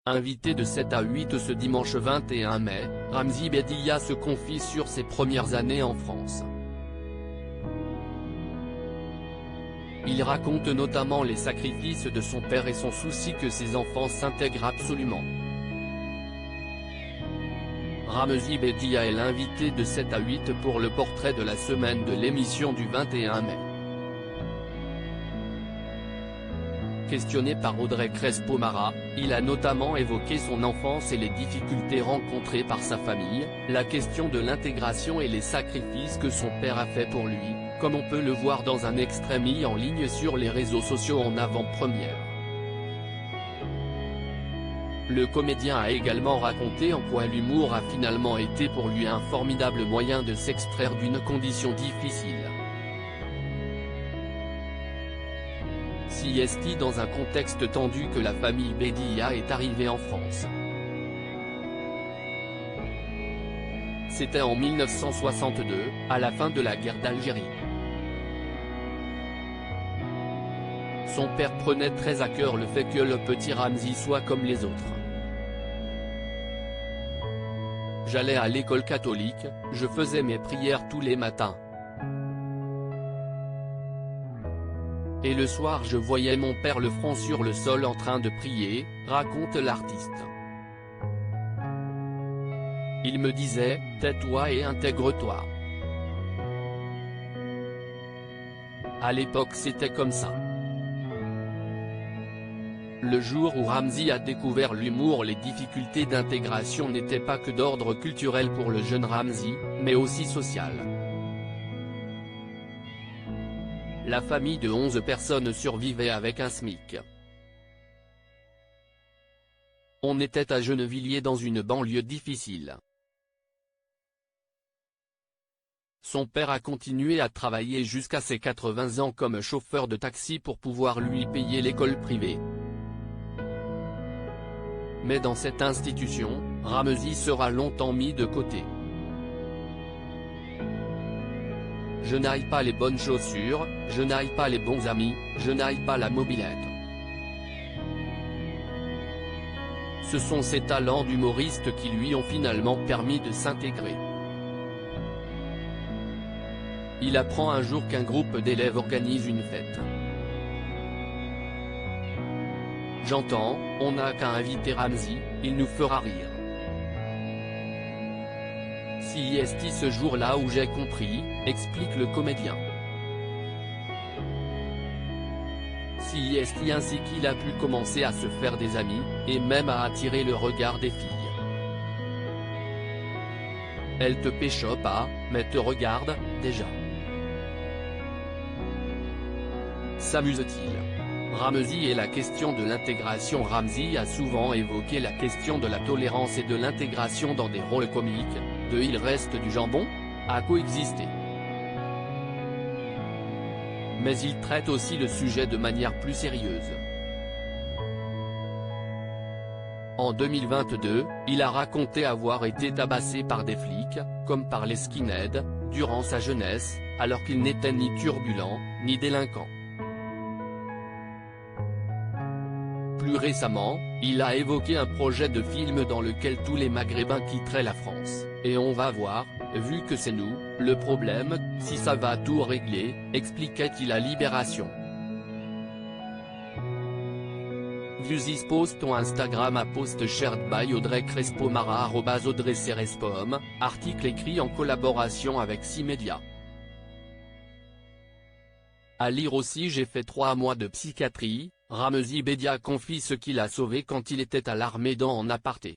Invité de 7 à 8 ce dimanche 21 mai, Ramzy Bedia se confie sur ses premières années en France. Il raconte notamment les sacrifices de son père et son souci que ses enfants s'intègrent absolument. Ramzy Bedia est l'invité de 7 à 8 pour le portrait de la semaine de l'émission du 21 mai. Questionné par Audrey Crespo-Mara, il a notamment évoqué son enfance et les difficultés rencontrées par sa famille, la question de l'intégration et les sacrifices que son père a fait pour lui, comme on peut le voir dans un extrait mis en ligne sur les réseaux sociaux en avant-première. Le comédien a également raconté en quoi l'humour a finalement été pour lui un formidable moyen de s'extraire d'une condition difficile. Est dans un contexte tendu que la famille Bedia est arrivée en France. C'était en 1962, à la fin de la guerre d'Algérie. Son père prenait très à cœur le fait que le petit Ramzy soit comme les autres. J'allais à l'école catholique, je faisais mes prières tous les matins. Et le soir je voyais mon père le front sur le sol en train de prier, raconte l'artiste. Il me disait, tais-toi et intègre-toi. À l'époque c'était comme ça. Le jour où Ramzy a découvert l'humour, les difficultés d'intégration n'étaient pas que d'ordre culturel pour le jeune Ramzy, mais aussi social. La famille de 11 personnes survivait avec un SMIC. On était à Gennevilliers dans une banlieue difficile. Son père a continué à travailler jusqu'à ses 80 ans comme chauffeur de taxi pour pouvoir lui payer l'école privée. Mais dans cette institution, Ramzy sera longtemps mis de côté. Je n'aille pas les bonnes chaussures, je n'aille pas les bons amis, je n'aille pas la mobilette. Ce sont ses talents d'humoriste qui lui ont finalement permis de s'intégrer. Il apprend un jour qu'un groupe d'élèves organise une fête. J'entends, on n'a qu'à inviter Ramzy, il nous fera rire. C'est ce jour-là où j'ai compris, explique le comédien. C'est ainsi qu'il a pu commencer à se faire des amis, et même à attirer le regard des filles. Elle te pécho pas, mais te regarde, déjà. S'amuse-t-il? Ramzy et la question de l'intégration. Ramzy a souvent évoqué la question de la tolérance et de l'intégration dans des rôles comiques, de Il reste du jambon à coexister. Mais il traite aussi le sujet de manière plus sérieuse. En 2022, il a raconté avoir été tabassé par des flics, comme par les skinheads, durant sa jeunesse, alors qu'il n'était ni turbulent, ni délinquant. Plus récemment, il a évoqué un projet de film dans lequel tous les Maghrébins quitteraient la France, et on va voir, vu que c'est nous, le problème, si ça va tout régler, expliquait-il à Libération. View this post on Instagram à post shared by Audrey Crespo-Mara @AudreyCrespo, article écrit en collaboration avec 6 médias. À lire aussi. J'ai fait 3 mois de psychiatrie, Ramzy Bedia confie ce qu'il a sauvé quand il était à l'Armédan en aparté.